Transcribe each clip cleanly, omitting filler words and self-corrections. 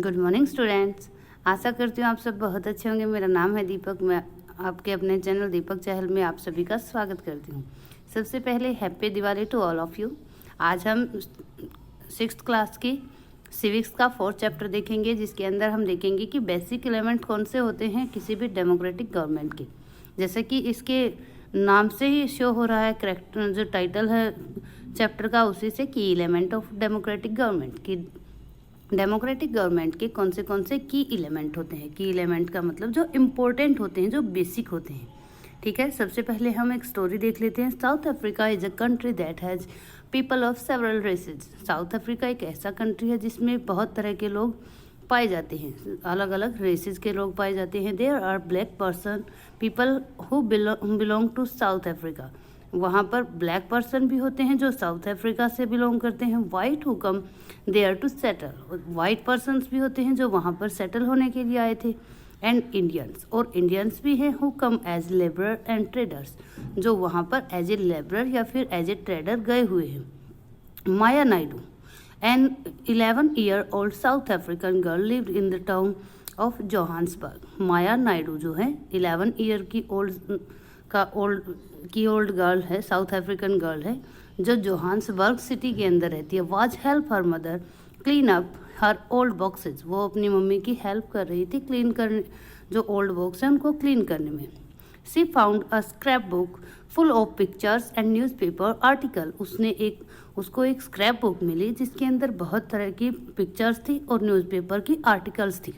Good morning students. आशा करती हूँ आप सब बहुत अच्छे होंगे। मेरा नाम है दीपक। मैं आपके अपने चैनल दीपक चहल में आप सभी का स्वागत करती हूँ। सबसे पहले happy Diwali to all of you. आज हम 6th क्लास की सिविक्स का 4th चैप्टर देखेंगे, जिसके अंदर हम देखेंगे कि बेसिक एलिमेंट कौन से होते हैं किसी भी डेमोक्रेटिक गवर्नमेंट के। जैसे कि इसके नाम से ही शो हो रहा है, करेक्ट जो टाइटल है चैप्टर का उसी से, की एलिमेंट ऑफ डेमोक्रेटिक गवर्नमेंट। की डेमोक्रेटिक गवर्नमेंट के कौन से की एलिमेंट होते हैं। की एलिमेंट का मतलब जो इम्पोर्टेंट होते हैं, जो बेसिक होते हैं। ठीक है, सबसे पहले हम एक स्टोरी देख लेते हैं। South Africa is a country that has people of several races. South Africa एक ऐसा कंट्री है जिसमें बहुत तरह के लोग पाए जाते हैं, अलग अलग रेसेस के लोग पाए जाते हैं। There are black person people who belong to South Africa. वहाँ पर ब्लैक पर्सन भी होते हैं जो साउथ अफ्रीका से बिलोंग करते हैं। White who come there to settle. White persons भी होते हैं जो वहाँ पर सेटल होने के लिए आए थे। एंड इंडियंस, और इंडियंस भी हैं who come as labourer and traders, जो वहाँ पर एज ए लेबरर या फिर एज ए ट्रेडर गए हुए हैं। Maya Naidu, an 11-year-old South African girl lived in the town of Johannesburg. Maya Naidu जो है 11 ईयर की ओल्ड गर्ल है, साउथ अफ्रीकन गर्ल है, जो जोहान्सबर्ग सिटी के अंदर रहती है। Was help her mother clean up her old boxes. वो अपनी मम्मी की हेल्प कर रही थी क्लीन करने, जो ओल्ड बॉक्स है उनको क्लीन करने में। She found a scrap book full of pictures and newspaper article. उसको एक स्क्रैप बुक मिली जिसके अंदर बहुत तरह की पिक्चर्स थी और न्यूज़पेपर की आर्टिकल्स थी।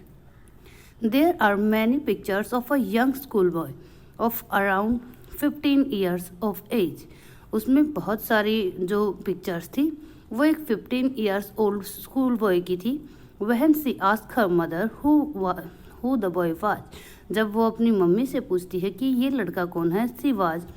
There are many pictures of a young school boy of around 15 years of age. उसमें बहुत सारी जो पिक्चर्स थी वो एक 15 years ओल्ड स्कूल बॉय की थी। When she ask her mother who the boy was. जब वो अपनी मम्मी से पूछती है कि ये लड़का कौन है, she was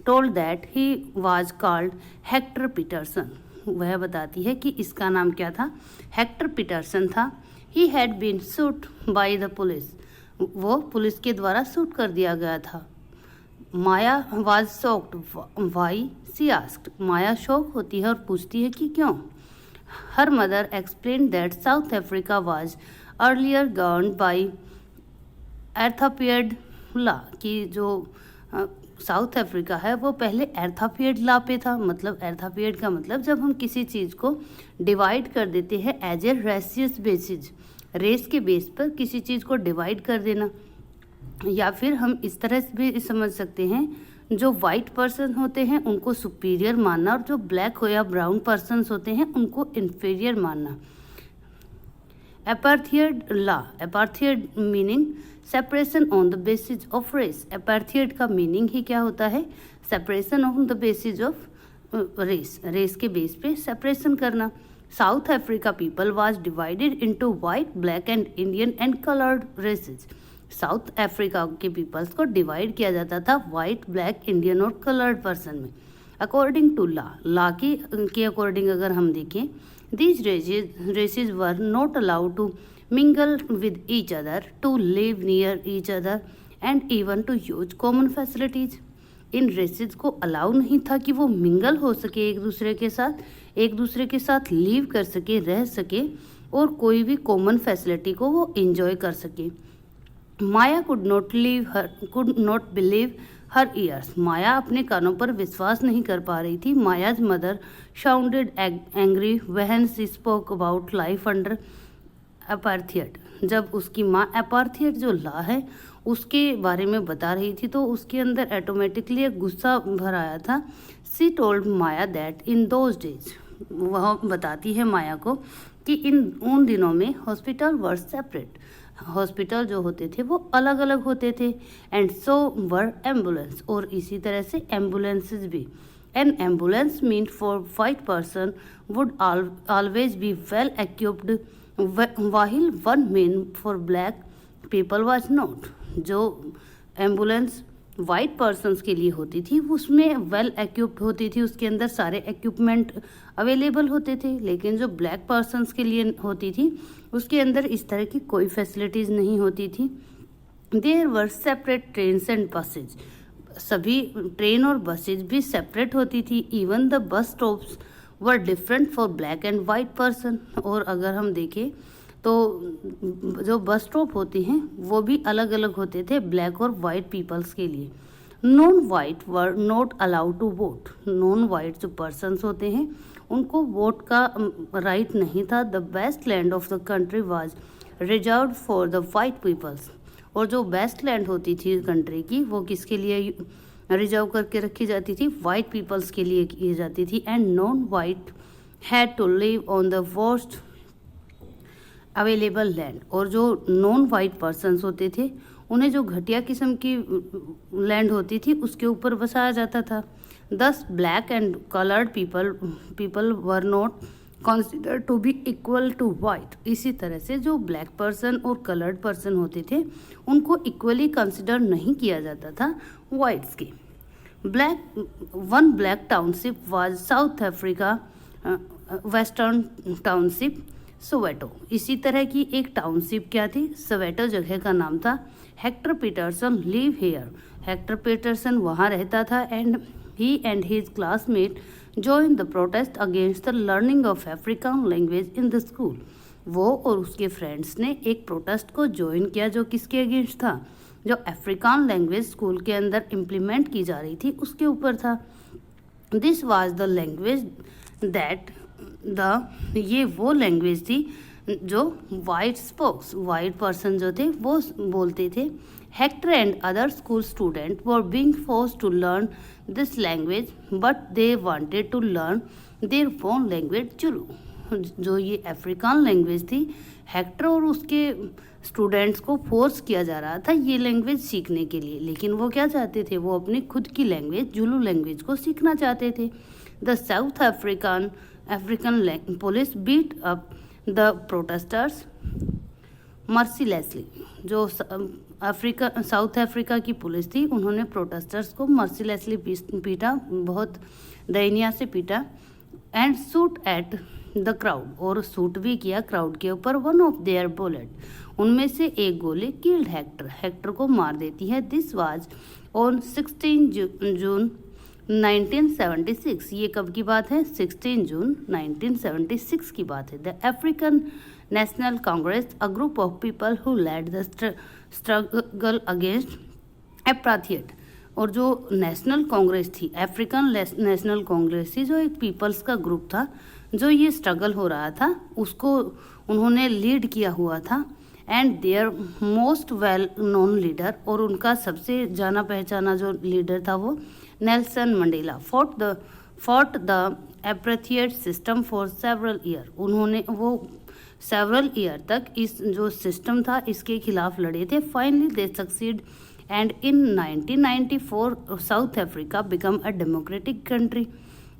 told that he was called Hector Pieterson. वह बताती है कि इसका नाम क्या था, हेक्टर पीटरसन था। He had been shot by the police. वो पुलिस के द्वारा शूट कर दिया गया था। Maya was shocked why she asked. Maya shock होती है और पूछती है कि क्यों। Her mother explain that South Africa was earlier govern by एर्थोपियड ला, कि जो साउथ अफ्रीका है वो पहले एर्थोपियड ला पे था। मतलब एर्थोपियड का मतलब जब हम किसी चीज़ को डिवाइड कर देते हैं as a ratios basis, race के बेस पर किसी चीज़ को डिवाइड कर देना। या फिर हम इस तरह से भी समझ सकते हैं, जो वाइट पर्सन होते हैं उनको सुपीरियर मानना और जो ब्लैक हो या ब्राउन पर्सन्स होते हैं उनको इन्फीरियर मानना। Apartheid law, apartheid meaning separation on the basis of race. Apartheid का मीनिंग ही क्या होता है, separation on the basis of race, race के बेस पे सेपरेशन करना। South Africa people was divided into white, black and Indian and coloured races. South Africa के peoples को डिवाइड किया जाता था वाइट, ब्लैक, इंडियन और कलर्ड पर्सन में। अकॉर्डिंग टू ला के अकॉर्डिंग अगर हम देखें, these races were not allowed to mingle with each other, to live near each other and even to use common facilities. इन रेसेस को allow नहीं था कि वो मिंगल हो सके एक दूसरे के साथ लिव कर सके, रह सके, और कोई भी कॉमन फैसिलिटी को वो इंजॉय कर सके। Maya could not believe her ears. Maya अपने कानों पर विश्वास नहीं कर पा रही थी। Maya's mother sounded angry when she spoke about life under apartheid. जब उसकी माँ अपार्थाइड जो ला है उसके बारे में बता रही थी तो उसके अंदर ऑटोमेटिकली एक गुस्सा भर आया था। सी told Maya that in those days, वह बताती है माया को कि उन दिनों में हॉस्पिटल वर सेपरेट, हॉस्पिटल जो होते थे वो अलग अलग होते थे। एंड सो वर एम्बुलेंस, और इसी तरह से एम्बुलेंसेज भी। N ambulance mean for white person would always be well equipped, वाहिल one mean for black people was not. जो एम्बुलेंस वाइट पर्सन्स के लिए होती थी उसमें वेल एक्विप्ड होती थी, उसके अंदर सारे इक्विपमेंट अवेलेबल होते थे। लेकिन जो ब्लैक पर्सन्स के लिए होती थी उसके अंदर इस तरह की कोई फैसिलिटीज़ नहीं होती थी। There were separate trains and buses. सभी ट्रेन और बसेज भी सेपरेट होती थी। Even the bus stops were different for black and white person. और अगर हम देखें तो जो बस स्टॉप होती हैं वो भी अलग अलग होते थे ब्लैक और वाइट पीपल्स के लिए। Non white were not allowed to vote. Non white जो पर्सनस होते हैं उनको वोट का राइट नहीं था। The best land of the country was reserved for the white peoples. और जो बेस्ट लैंड होती थी कंट्री की वो किसके लिए रिजर्व करके रखी जाती थी? वाइट पीपल्स के लिए की जाती थी। And non white had to live on the worst available land. और जो नॉन वाइट पर्सनस होते थे उन्हें जो घटिया किस्म की लैंड होती थी उसके ऊपर बसाया जाता था। Thus black and coloured people were not considered to be equal to white. इसी तरह से जो ब्लैक पर्सन और कलर्ड पर्सन होते थे उनको इक्वली कंसिडर नहीं किया जाता था वाइट्स के। One black township was south Africa western township Soweto. इसी तरह की एक टाउनशिप क्या थी? सोवेटो जगह का नाम था। Hector Pieterson live here. Hector Pieterson वहाँ रहता था and he and his classmate join the protest against the learning of African language in the school. वो और उसके फ्रेंड्स ने एक प्रोटेस्ट को ज्वाइन किया जो किसके अगेंस्ट था? जो अफ्रीकन लैंग्वेज स्कूल के अंदर इम्प्लीमेंट की जा रही थी उसके ऊपर था। This was the language that ये वो लैंग्वेज थी जो वाइट स्पोक्स, वाइट पर्सन जो थे वो बोलते थे। Hector and other school student were being forced to learn this language but they wanted to learn their own language Zulu. जो ये अफ्रीकन लैंग्वेज थी हेक्टर और उसके स्टूडेंट्स को फोर्स किया जा रहा था ये लैंग्वेज सीखने के लिए, लेकिन वो क्या चाहते थे? वो अपनी खुद की लैंग्वेज जुलू लैंग्वेज को सीखना चाहते थे। The South African police beat up the protesters mercilessly. जो साउथ अफ्रीका की पुलिस थी उन्होंने प्रोटेस्टर्स को मर्सीलेसली पीटा, बहुत दयनीय से पीटा। And shoot at the crowd, और शूट भी किया क्राउड के ऊपर। वन ऑफ देयर बुलेट, उनमें से एक गोली किल्ड हेक्टर को मार देती है। दिस वाज ऑन 16 जून 1976। ये कब की बात है? 16 जून 1976 की बात है। The African National Congress, a group of people who led the struggle against apartheid. और जो नेशनल कांग्रेस थी, अफ्रीकन नेशनल कांग्रेस थी, जो एक पीपल्स का ग्रुप था जो ये स्ट्रगल हो रहा था उसको उन्होंने लीड किया हुआ था। And their most well known leader, और उनका सबसे जाना पहचाना जो लीडर था वो Nelson Mandela fought the apartheid system for several year. उन्होंने वो सेवरल ईयर तक इस जो सिस्टम था इसके खिलाफ लड़े थे। Finally they succeed and in 1994 south Africa become a democratic country.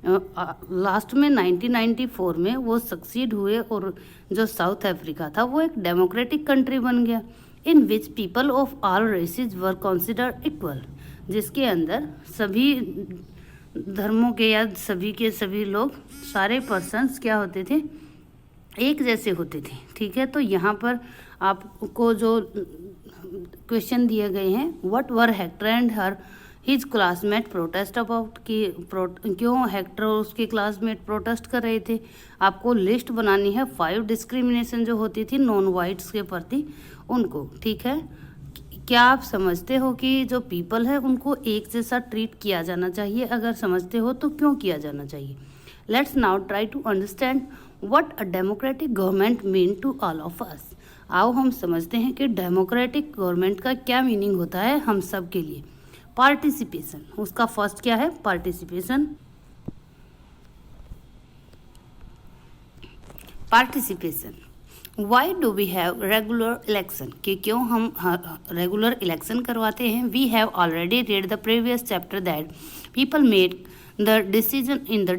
Last में 1994 में वो सक्सीड हुए और जो साउथ अफ्रीका था वो एक डेमोक्रेटिक कंट्री बन गया। In which people of all races were considered equal, जिसके अंदर सभी धर्मों के या सभी के सभी लोग, सारे पर्सन्स क्या होते थे? एक जैसे होते थे। ठीक है, तो यहाँ पर आपको जो क्वेश्चन दिए गए हैं, what were Hector and her his classmate protest about, कि क्यों हेक्टर और उसके क्लासमेट प्रोटेस्ट कर रहे थे। आपको लिस्ट बनानी है 5 डिस्क्रिमिनेशन जो होती थी नॉन वाइट्स के प्रति उनको। ठीक है, क्या आप समझते हो कि जो पीपल है उनको एक जैसा ट्रीट किया जाना चाहिए? अगर समझते हो तो क्यों किया जाना चाहिए? Let's now try to understand what a democratic government mean to all of us. आओ हम समझते हैं कि डेमोक्रेटिक गवर्नमेंट का क्या मीनिंग होता है हम सब के लिए। पार्टिसिपेशन, उसका फर्स्ट क्या है? Participation. Why do we have regular election, कि क्यों हम रेगुलर इलेक्शन करवाते हैं? We have already read the previous chapter that people made the decision in the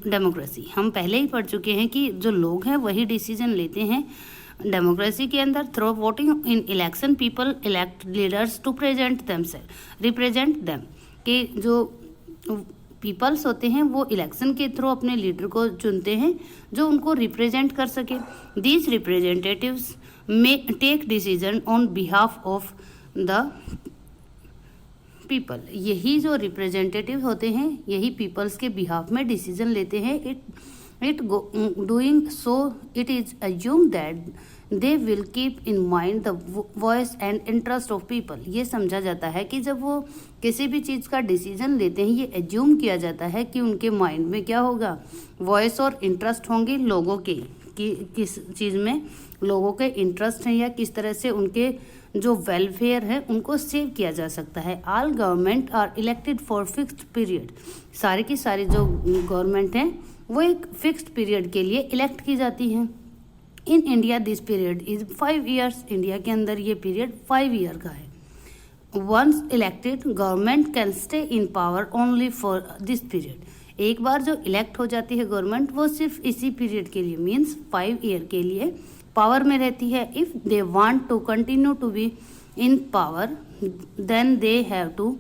democracy. हम पहले ही पढ़ चुके हैं कि जो लोग हैं वही डिसीजन लेते हैं डेमोक्रेसी के अंदर। Through voting in election people elect leaders to represent them, कि जो पीपल्स होते हैं वो इलेक्शन के थ्रू अपने लीडर को चुनते हैं जो उनको रिप्रेजेंट कर सके। These representatives may take decision on behalf of the people. यही जो रिप्रेजेंटेटिव होते हैं यही पीपल्स के बिहाफ में डिसीजन लेते हैं। Doing so, it is assumed that they will keep in mind the voice and interest of people. ये समझा जाता है कि जब वो किसी भी चीज़ का डिसीजन लेते हैं, ये एज्यूम किया जाता है कि उनके माइंड में क्या होगा, वॉइस और इंटरेस्ट होंगे लोगों के, कि किस चीज़ में लोगों के इंटरेस्ट हैं या किस तरह से उनके जो वेलफेयर है उनको सेव किया जा सकता है. All government are elected for fixed period. सारे की सारी जो गवर्नमेंट हैं वो एक फिक्स्ड पीरियड के लिए इलेक्ट की जाती हैं. In India this period is 5 years. India के अंदर ये पीरियड 5 year का है. Once elected government can stay in power only for this period. एक बार जो इलेक्ट हो जाती है गवर्नमेंट, वो सिर्फ इसी पीरियड के लिए, मीन्स 5 year के लिए पावर में रहती है. If they want to continue to be in power then they have to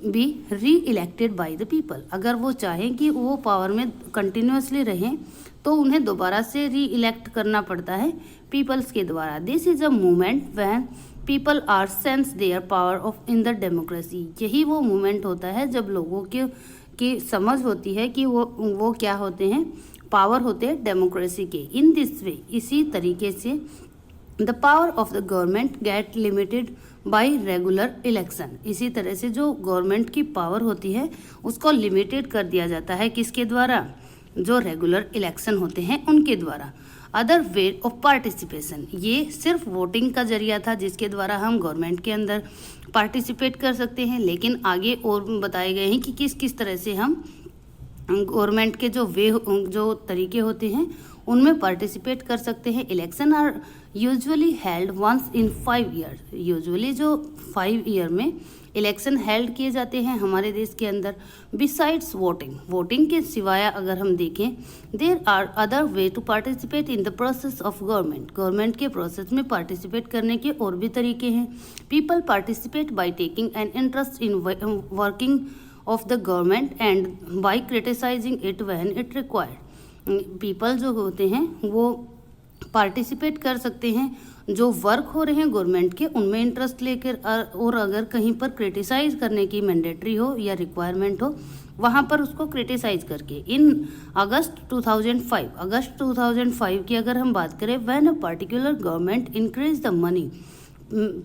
be reelected by the people. अगर वो चाहें कि वो पावर में कंटिन्यूसली रहें तो उन्हें दोबारा से री इलेक्ट करना पड़ता है पीपल्स के द्वारा. This is a movement when people are sense their power of in the democracy. यही वो मूवमेंट होता है जब लोगों की समझ होती है कि वो क्या होते हैं, पावर होते हैं डेमोक्रेसी के. इन दिस वे, इसी तरीके से the power of the government get limited by regular election. इसी तरह से जो गवर्नमेंट की पावर होती है उसको लिमिटेड कर दिया जाता है. किसके द्वारा? जो रेगुलर इलेक्शन होते हैं उनके द्वारा. अदर वे ऑफ पार्टिसिपेशन, ये सिर्फ वोटिंग का जरिया था जिसके द्वारा हम गवर्नमेंट के अंदर पार्टिसिपेट कर सकते हैं. लेकिन आगे और बताए गए हैं कि किस किस तरह से हम गवर्नमेंट के जो तरीके होते हैं उनमें पार्टिसिपेट कर सकते हैं. Election are usually held once in 5 years. Usually जो 5 year में इलेक्शन हेल्ड किए जाते हैं हमारे देश के अंदर. बिसाइड्स वोटिंग के सिवाय अगर हम देखें, there are other way to participate in the process of government के प्रोसेस में पार्टिसिपेट करने के और भी तरीके हैं. People participate by taking an interest in working of the government and by criticising it when it required. People जो होते हैं वो पार्टिसिपेट कर सकते हैं जो वर्क हो रहे हैं गवर्नमेंट के, उनमें इंटरेस्ट लेकर, और अगर कहीं पर क्रिटिसाइज करने की मैंडेटरी हो या रिक्वायरमेंट हो वहाँ पर उसको क्रिटिसाइज करके. इन अगस्त 2005 की अगर हम बात करें, when a particular government increase the money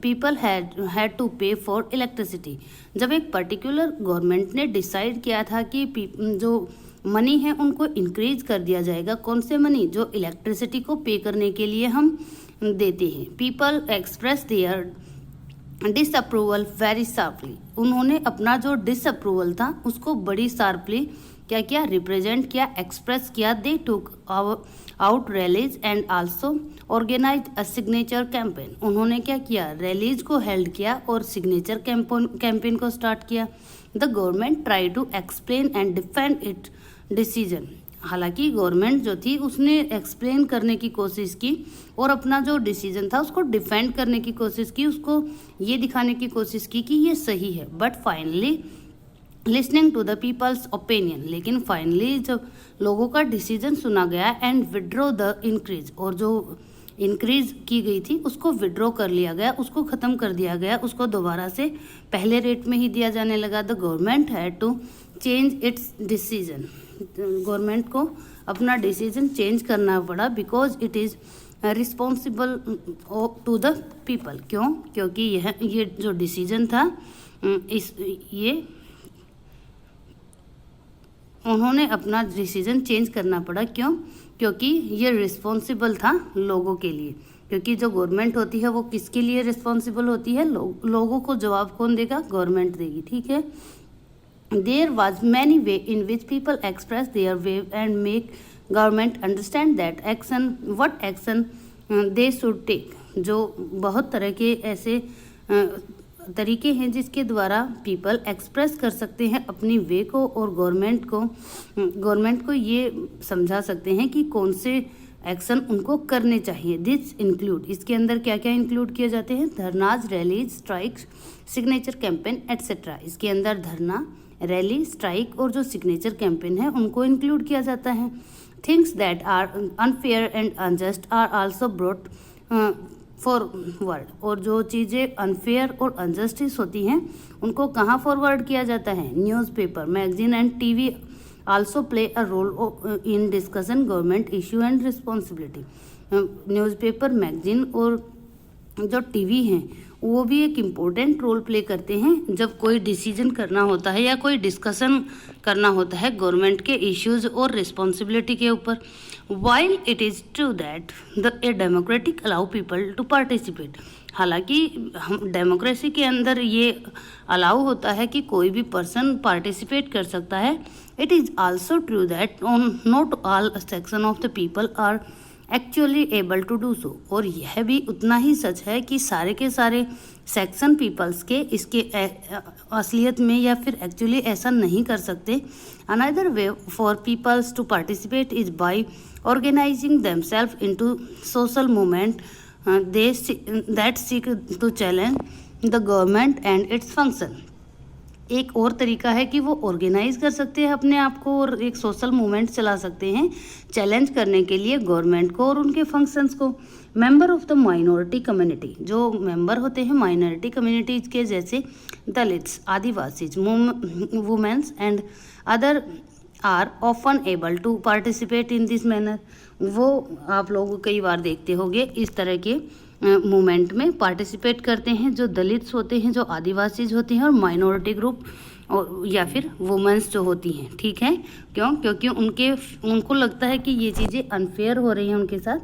people had to pay for electricity. जब एक पर्टिकुलर गवर्नमेंट ने डिसाइड किया था कि जो मनी है उनको इंक्रीज कर दिया जाएगा. कौन से मनी? जो इलेक्ट्रिसिटी को पे करने के लिए हम देते हैं. People express their disapproval very sharply. उन्होंने अपना जो डिसअप्रूवल था उसको बड़ी शार्पली क्या किया, रिप्रेजेंट किया, एक्सप्रेस किया. They took out rallies and also organise a signature campaign. उन्होंने क्या किया, रैलीज को हेल्ड किया और सिग्नेचर कैंपेन को स्टार्ट किया. The government try to explain and defend it decision. हालांकि गवर्नमेंट जो थी उसने एक्सप्लेन करने की कोशिश की और अपना जो डिसीजन था उसको डिफेंड करने की कोशिश की, उसको ये दिखाने की कोशिश की कि ये सही है. But finally listening to the people's opinion, लेकिन फाइनली जब लोगों का डिसीजन सुना गया एंड विड्रॉ द इंक्रीज, और जो इंक्रीज की गई थी उसको विड्रॉ कर लिया गया, उसको ख़त्म कर दिया गया, उसको दोबारा से पहले रेट में ही दिया जाने लगा. The government had to change its decision. Government को अपना डिसीजन चेंज करना पड़ा because it is responsible to the people. क्यों? क्योंकि ये जो डिसीजन था ये उन्होंने अपना डिसीजन चेंज करना पड़ा. क्यों? क्योंकि ये रिस्पॉन्सिबल था लोगों के लिए. क्योंकि जो गवर्नमेंट होती है वो किसके लिए रिस्पॉन्सिबल होती है? लोगों को जवाब कौन देगा? गवर्नमेंट देगी. ठीक है. There was many way in which people express their view and make government understand that what action they should take. जो बहुत तरह के ऐसे तरीके हैं जिसके द्वारा पीपल एक्सप्रेस कर सकते हैं अपनी वे को और गवर्नमेंट को ये समझा सकते हैं कि कौन से एक्शन उनको करने चाहिए. दिस इंक्लूड, इसके अंदर क्या क्या इंक्लूड किए जाते हैं? Dharnas, rallies, strikes, signature campaign etcetera. इसके अंदर धरना, रैली, स्ट्राइक और जो सिग्नेचर कैंपेन है उनको इंक्लूड किया जाता है. Things that are unfair and unjust are also brought forward. और जो चीज़ें अनफेयर और अनजस्टिस होती हैं उनको कहाँ फॉरवर्ड किया जाता है? Newspaper, magazine and TV also play a role in discussion government issue and responsibility. Newspaper, magazine और जो टीवी हैं वो भी एक इम्पोर्टेंट रोल प्ले करते हैं जब कोई डिसीजन करना होता है या कोई डिस्कशन करना होता है गवर्नमेंट के इश्यूज और रिस्पॉन्सिबिलिटी के ऊपर। While it is true that a democratic allow people to participate, हालांकि हम डेमोक्रेसी के अंदर ये अलाउ होता है कि कोई भी पर्सन पार्टिसिपेट कर सकता है। It is also true that not all section of the people are actually able to do so, और यह भी उतना ही सच है कि सारे के सारे सेक्शन पीपल्स के इसके असलियत में या फिर एक्चुअली ऐसा नहीं कर सकते। Another way for peoples to participate is by organising themselves into social movement that seek to challenge the government and its function. एक और तरीका है कि वो ऑर्गेनाइज कर सकते हैं अपने आप को और एक सोशल मूवमेंट चला सकते हैं चैलेंज करने के लिए गवर्नमेंट को और उनके फंक्शंस को। Member of the minority community, जो मेंबर होते हैं माइनॉरिटी कम्युनिटीज के, जैसे Dalits, Adivasis, womens and other are often able to participate in this manner. वो आप लोग कई बार देखते होंगे इस तरह के मूवमेंट में पार्टिसिपेट करते हैं जो दलित्स होते हैं, जो आदिवासीज होते हैं और माइनॉरिटी ग्रुप या फिर वुमेन्स जो होती हैं। ठीक है, क्यों? क्योंकि उनको लगता है कि ये चीज़ें अनफेयर हो रही हैं उनके साथ,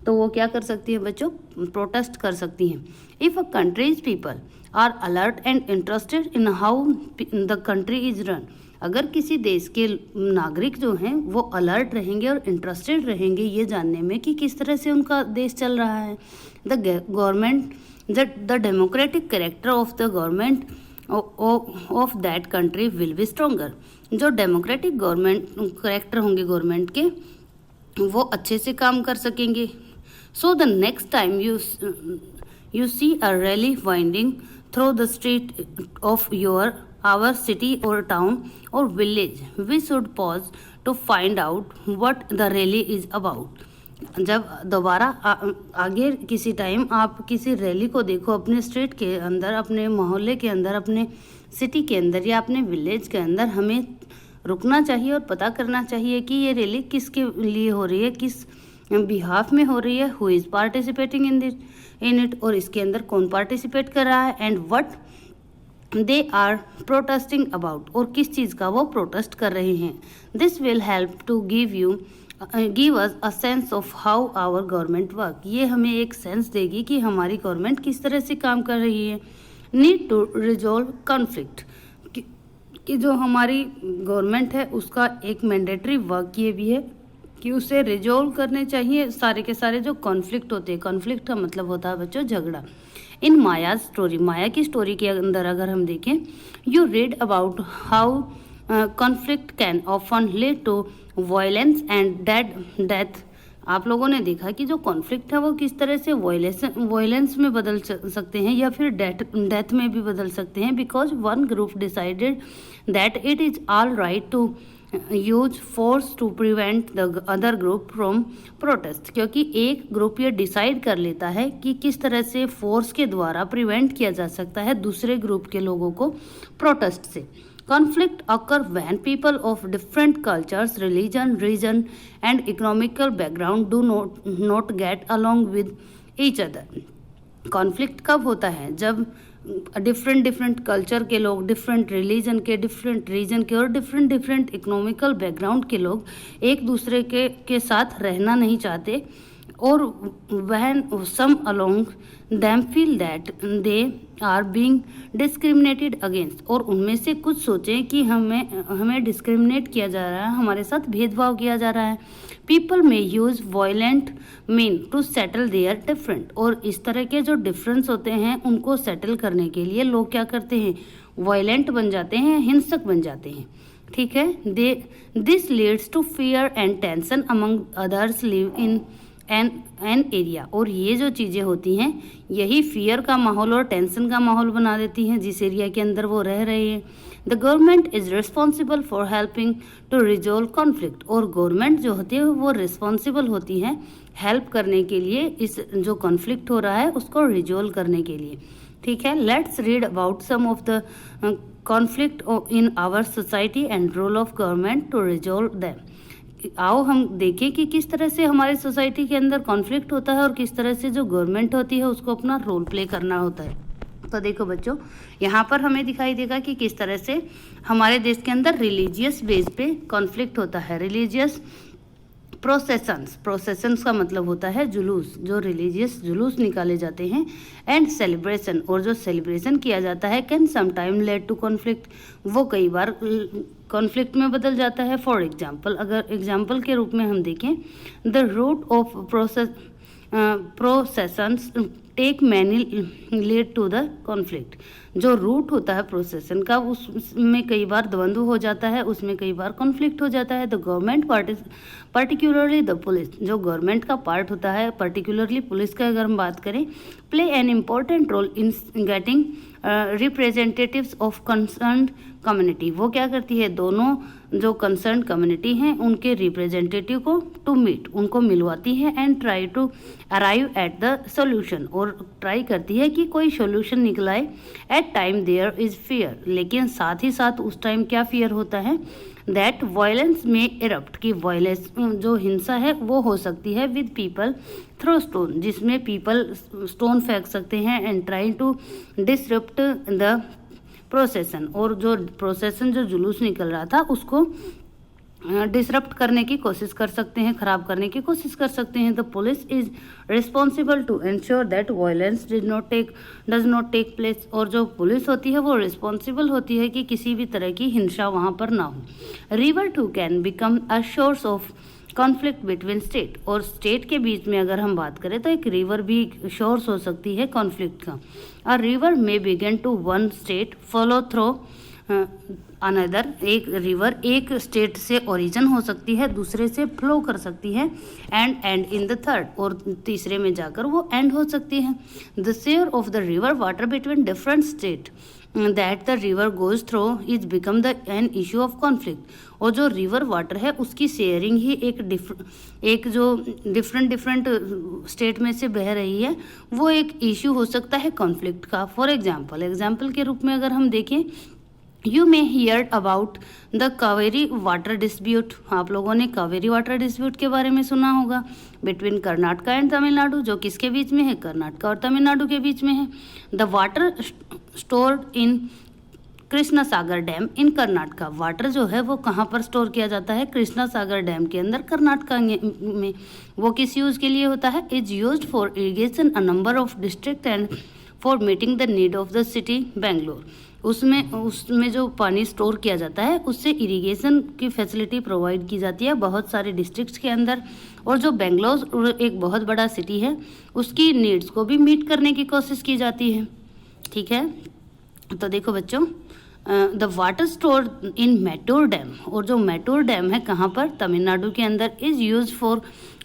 तो वो क्या कर सकती है बच्चों? प्रोटेस्ट कर सकती हैं। If a country's people are alert and interested in how the country is run, अगर किसी देश के नागरिक जो हैं वो अलर्ट रहेंगे और इंटरेस्टेड रहेंगे ये जानने में कि किस तरह से उनका देश चल रहा है, the government, the democratic character of the government of that country will be stronger. जो डेमोक्रेटिक गवर्नमेंट कैरेक्टर होंगे गवर्नमेंट के, वो अच्छे से काम कर सकेंगे। So the next time you see a rally winding through the street of our city or town or village, we should pause to find out what the rally is about। जब दोबारा आगे किसी टाइम आप किसी rally को देखो अपने street के अंदर, अपने मोहल्ले के अंदर, अपने सिटी के अंदर या अपने विलेज के अंदर, हमें रुकना चाहिए और पता करना चाहिए कि ये रैली किसके लिए हो रही है, किस बिहाफ में हो रही है, who is participating in it, और इसके अंदर कौन पार्टिसिपेट कर रहा है, and what they are protesting about, और किस चीज़ का वो प्रोटेस्ट कर रहे हैं। This will help to give us a sense of how our government work. ये हमें एक सेंस देगी कि हमारी गवर्नमेंट किस तरह से काम कर रही है। नीड टू रिजॉल्व कॉन्फ्लिक्ट, कि जो हमारी गवर्नमेंट है उसका एक मैंडेटरी वर्क ये भी है कि उसे रिजॉल्व करने चाहिए सारे के सारे जो कॉन्फ्लिक्ट होते हैं। कॉन्फ्लिक्ट का मतलब होता है बच्चों झगड़ा। इन माया स्टोरी, माया की स्टोरी के अंदर अगर हम देखें, you read about how conflict can often lead to violence and death. आप लोगों ने देखा कि जो कॉन्फ्लिक्ट है वो किस तरह से वायलेंस में बदल सकते हैं या फिर डेथ में भी बदल सकते हैं, because one group decided that it is all right to use force to prevent the other group from protest. क्योंकि एक ग्रुप ये डिसाइड कर लेता है कि किस तरह से फोर्स के द्वारा प्रिवेंट किया जा सकता है दूसरे ग्रुप के लोगों को प्रोटेस्ट से। Conflict occur when people of different cultures, religion, region and economical background do not get along with each other. Conflict कब होता है? जब डिफरेंट कल्चर के लोग, डिफरेंट रिलीजन के, डिफरेंट रीजन के और डिफरेंट इकोनॉमिकल बैकग्राउंड के लोग एक दूसरे के साथ रहना नहीं चाहते, और when some along them feel that they are being discriminated against, और उनमें से कुछ सोचें कि हमें डिस्क्रिमिनेट किया जा रहा है, हमारे साथ भेदभाव किया जा रहा है। People may use violent mean to settle their different, और इस तरह के जो डिफरेंस होते हैं उनको सेटल करने के लिए लोग क्या करते हैं? वायलेंट बन जाते हैं, हिंसक बन जाते हैं। ठीक है, this leads to fear and tension among others live in an area, और ये जो चीज़ें होती हैं यही फियर का माहौल और टेंशन का माहौल बना देती हैं जिस एरिया के अंदर वो रह रहे हैं। The government is responsible for helping to resolve conflict, और गवर्नमेंट जो होती है वो रिस्पॉन्सिबल होती है हेल्प करने के लिए, इस जो कॉन्फ्लिक्ट हो रहा है उसको रिजॉल्व करने के लिए। ठीक है, let's read about some of the conflict in our society and role of government to resolve them. आओ हम देखें कि किस तरह से हमारे सोसाइटी के अंदर कॉन्फ्लिक्ट होता है और किस तरह से जो गवर्नमेंट होती है उसको अपना रोल प्ले करना होता है। तो देखो बच्चों, यहाँ पर हमें दिखाई देगा कि किस तरह से हमारे देश के अंदर रिलीजियस बेस पे कॉन्फ्लिक्ट होता है। रिलीजियस प्रोसेशंस का मतलब होता है जुलूस, जो रिलीजियस जुलूस निकाले जाते हैं। एंड सेलिब्रेशन, और जो सेलिब्रेशन किया जाता है, can sometime led to conflict, वो कई बार कॉन्फ्लिक्ट में बदल जाता है। फॉर एग्जाम्पल, अगर एग्जाम्पल के रूप में हम देखें, the route of processions take many lead to the conflict. जो रूट होता है प्रोसेशन का, उसमें कई बार द्वंद्व हो जाता है, उसमें कई बार कॉन्फ्लिक्ट हो जाता है। The government particularly the police, जो गवर्नमेंट का पार्ट होता है, पर्टिकुलरली पुलिस का अगर हम बात करें, play an important role in getting representatives of concerned community. वो क्या करती है, दोनों जो कंसर्न कम्युनिटी हैं उनके रिप्रेजेंटेटिव को टू मीट, उनको मिलवाती है। And try to arrive at the solution, और ट्राई करती है कि कोई सोल्यूशन निकलाए। At time there is fear, लेकिन साथ ही साथ उस टाइम क्या फियर होता है, दैट वायलेंस में इरप्ट, की वायलेंस जो हिंसा है वो हो सकती है। विद पीपल थ्रो स्टोन, जिसमें पीपल स्टोन फेंक सकते हैं। And try to disrupt the procession, और जो प्रोसेशन जो जुलूस निकल रहा था उसको डिसरप्ट करने की कोशिश कर सकते हैं, खराब करने की कोशिश कर सकते हैं। The police is responsible to ensure that violence does not take place, और जो पुलिस होती है वो रिस्पॉन्सिबल होती है कि किसी भी तरह की हिंसा वहाँ पर ना हो। River too can become a source of conflict between state, और स्टेट के बीच में अगर हम बात करें तो एक रिवर भी सोर्स हो सकती है कॉन्फ्लिक्ट का। A river may begin to one state follow through another, एक रिवर एक स्टेट से ओरिजिन हो सकती है, दूसरे से फ्लो कर सकती है। एंड इन द थर्ड, और तीसरे में जाकर वो एंड हो सकती है। The share of the river water between different state that the river goes through is become the an issue of conflict, और जो रिवर वाटर है उसकी शेयरिंग ही एक जो डिफरेंट स्टेट में से बह रही है वो एक इशू हो सकता है कॉन्फ्लिक्ट का। फॉर एग्जाम्पल के रूप में अगर हम देखें, you may here about the Kaveri water dispute, आप लोगों ने कावेरी वाटर डिस्प्यूट के बारे में सुना होगा, बिटवीन कर्नाटका एंड तमिलनाडु, जो किसके बीच में है, कर्नाटका और तमिलनाडु के बीच में है। The water stored in Krishna Sagar dam in Karnataka, water जो है वो कहाँ पर स्टोर किया जाता है, कृष्णा सागर डैम के अंदर कर्नाटका में। वो किस यूज के लिए होता है, is used for irrigation a number of district and for meeting the need of the city Bangalore. उसमें जो पानी स्टोर किया जाता है उससे इरिगेशन की फैसिलिटी प्रोवाइड की जाती है बहुत सारे डिस्ट्रिक्ट्स के अंदर, और जो बेंगलोर एक बहुत बड़ा सिटी है उसकी नीड्स को भी मीट करने की कोशिश की जाती है। ठीक है, तो देखो बच्चों, the water store in Mettur dam, और जो मैटूर डैम है कहाँ पर, तमिलनाडु के अंदर, is use for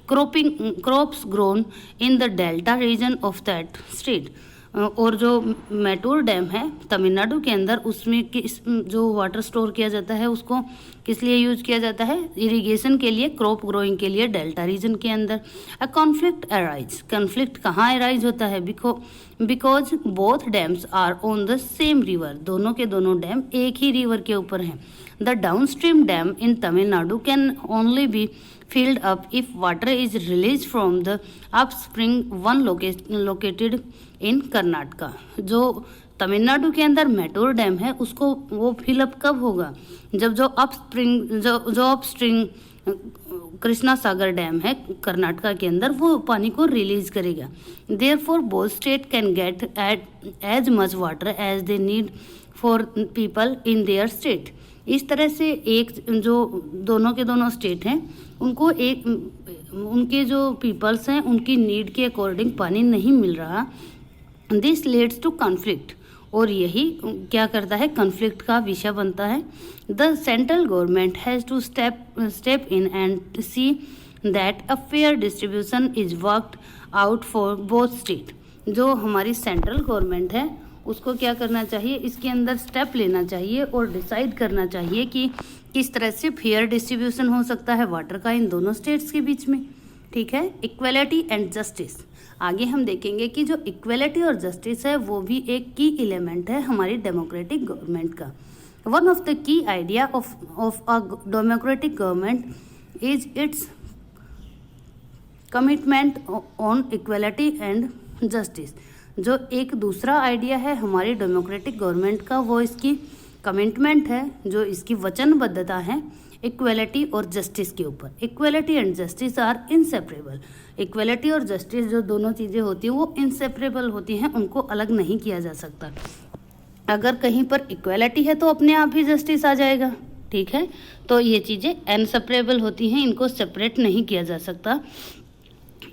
crops grown in the delta region of that state, और जो मैटूर डैम है तमिलनाडु के अंदर उसमें जो वाटर स्टोर किया जाता है उसको किस लिए यूज किया जाता है, इरिगेशन के लिए, क्रॉप ग्रोइंग के लिए डेल्टा रीजन के अंदर। अ कॉन्फ्लिक्ट अराइज, कॉन्फ्लिक्ट कहाँ अराइज होता है, because both dams are on the same river, दोनों के दोनों डैम एक ही रिवर के ऊपर हैं। The downstream dam in Tamil Nadu can only be filled up if water is released from the upspring one located in Karnataka. जो तमिलनाडु के अंदर मैटूर डैम है उसको वो फिलअप कब होगा, जब जो अपस्ट्रिंग कृष्णा सागर डैम है कर्नाटका के अंदर वो पानी को रिलीज करेगा। Therefore both state can get as much water as they need for people in their state. इस तरह से एक जो दोनों के दोनों स्टेट हैं उनको उनके जो पीपल्स हैं उनकी नीड के अकॉर्डिंग पानी नहीं मिल रहा। दिस लीड्स टू कॉन्फ्लिक्ट, और यही क्या करता है, कॉन्फ्लिक्ट का विषय बनता है। The central government has to step in and see that a fair distribution is worked out for both state. जो हमारी सेंट्रल गवर्नमेंट है उसको क्या करना चाहिए, इसके अंदर स्टेप लेना चाहिए और डिसाइड करना चाहिए कि किस तरह से फेयर डिस्ट्रीब्यूशन हो सकता है वाटर का इन दोनों स्टेट्स के बीच में। ठीक है, इक्वलिटी एंड जस्टिस, आगे हम देखेंगे कि जो इक्वलिटी और जस्टिस है वो भी एक की एलिमेंट है हमारी डेमोक्रेटिक गवर्नमेंट का। One of the key idea of a democratic government is it's commitment on equality and justice. जो एक दूसरा आइडिया है हमारी डेमोक्रेटिक गवर्नमेंट का वो इसकी कमिटमेंट है, जो इसकी वचनबद्धता है इक्वलिटी और जस्टिस के ऊपर। Equality and justice are inseparable. Equality और जस्टिस जो दोनों चीज़ें होती हैं वो इनसेपरेबल होती हैं, उनको अलग नहीं किया जा सकता। अगर कहीं पर इक्वलिटी है तो अपने आप ही जस्टिस आ जाएगा, ठीक है। तो ये चीज़ें इनसेपरेबल होती हैं, इनको सेपरेट नहीं किया जा सकता।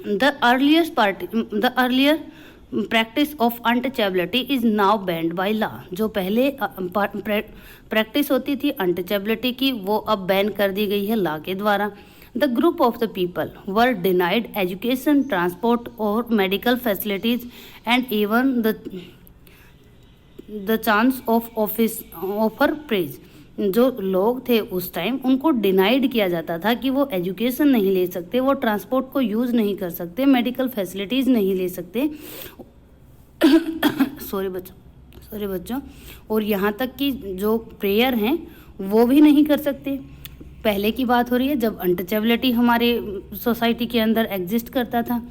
The earlier practice of untouchability is now band by law. जो पहले प्रैक्टिस होती थी अनटचेबिलिटी की वो अब बैन कर दी गई है लॉ के द्वारा। The group of the people were denied education, transport और medical facilities and even the chance of offer praise. जो लोग थे उस टाइम उनको डिनाइड किया जाता था कि वो एजुकेशन नहीं ले सकते, वो ट्रांसपोर्ट को यूज़ नहीं कर सकते, मेडिकल फैसिलिटीज़ नहीं ले सकते सॉरी बच्चों, और यहाँ तक कि जो प्रेयर हैं वो भी नहीं कर सकते। पहले की बात हो रही है जब अनटचेबिलिटी हमारे सोसाइटी के अंदर एग्जिस्ट करता था।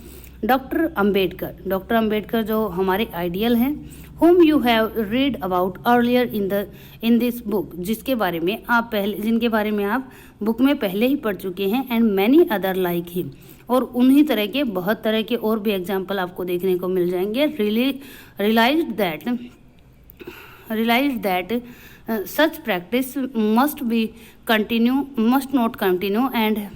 डॉक्टर अंबेडकर जो हमारे आइडियल हैं, whom you have read about earlier in this book, जिनके बारे में आप बुक में पहले ही पढ़ चुके हैं, and many other like him, और उन्हीं तरह के बहुत तरह के और भी एग्जाम्पल आपको देखने को मिल जाएंगे। realized that such practice must not continue and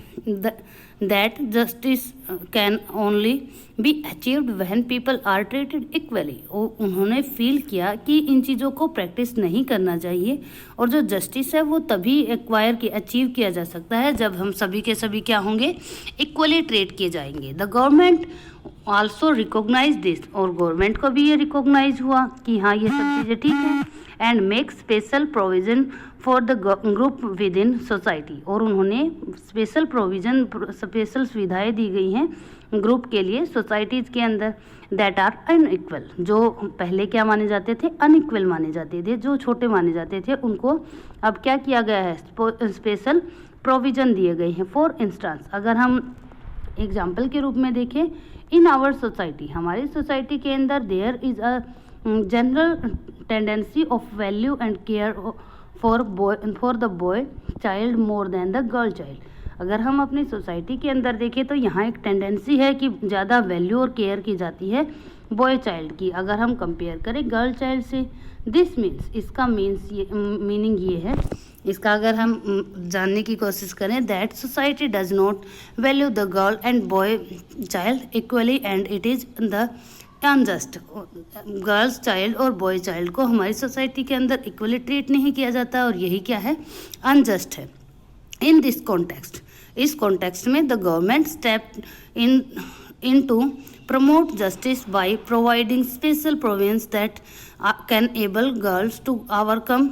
that justice can only be achieved when people are treated equally। उन्होंने फील किया कि इन चीज़ों को प्रैक्टिस नहीं करना चाहिए और जो जस्टिस है वो तभी अचीव किया जा सकता है जब हम सभी के सभी क्या होंगे, इक्वली ट्रीट किए जाएंगे। The government also recognise this, और गवर्नमेंट को भी ये रिकॉग्नाइज हुआ कि हाँ ये सब चीज़ें ठीक है, and make special provision for the group with in society, और उन्होंने स्पेशल सुविधाएं दी गई हैं ग्रुप के लिए सोसाइटीज़ के अंदर, दैट आर अनइक्वल। जो पहले क्या माने जाते थे, अनइक्वल माने जाते थे, जो छोटे माने जाते थे उनको अब क्या किया गया है, स्पेशल प्रोविज़न दिए गए हैं। फॉर इंस्टेंस अगर हम एग्जाम्पल के रूप में देखें, इन आवर सोसाइटी, हमारी सोसाइटी के अंदर there is a general tendency of value and care for the boy child more than the girl child. अगर हम अपनी सोसाइटी के अंदर देखें तो यहाँ एक टेंडेंसी है कि ज़्यादा वैल्यू और केयर की जाती है बॉय चाइल्ड की, अगर हम कंपेयर करें गर्ल चाइल्ड से। दिस मीन्स, इसका मीनिंग ये है, इसका अगर हम जानने की कोशिश करें, that society does not value the girl and boy child equally and it is the unjust. Girls child और बॉय चाइल्ड को हमारी सोसाइटी के अंदर इक्वली ट्रीट नहीं किया जाता और यही क्या है, अनजस्ट है। इन दिस कॉन्टेक्स्ट, इस कॉन्टेक्स्ट में the government step in to promote justice by providing special provisions that can able girls to overcome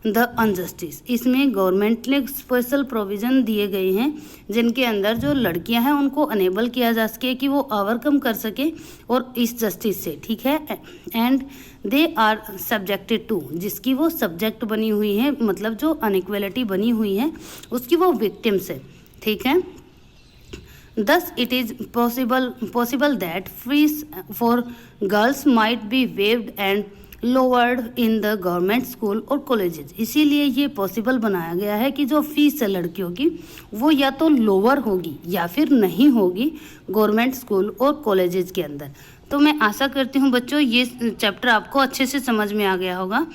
the injustice. इसमें गवर्नमेंट ने स्पेशल प्रोविज़न दिए गए हैं जिनके अंदर जो लड़कियां हैं उनको अनेबल किया जा सके कि वो ओवरकम कर सके और इस जस्टिस से, ठीक है। And they are subjected to, जिसकी वो सब्जेक्ट बनी हुई है, मतलब जो अनइक्वलिटी बनी हुई है उसकी वो विक्टिम्स है, ठीक है। Thus it is possible that fees for girls might be waived and lowered in the government school और colleges। इसीलिए ये पॉसिबल बनाया गया है कि जो फीस है लड़कियों की वो या तो लोअर होगी या फिर नहीं होगी गवर्नमेंट स्कूल और कॉलेजेस के अंदर। तो मैं आशा करती हूँ बच्चों ये चैप्टर आपको अच्छे से समझ में आ गया होगा।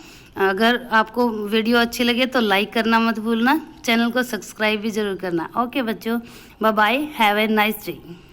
अगर आपको वीडियो अच्छी लगे तो लाइक करना मत भूलना, चैनल को सब्सक्राइब भी ज़रूर करना। ओके बच्चों, bye bye, have a nice day.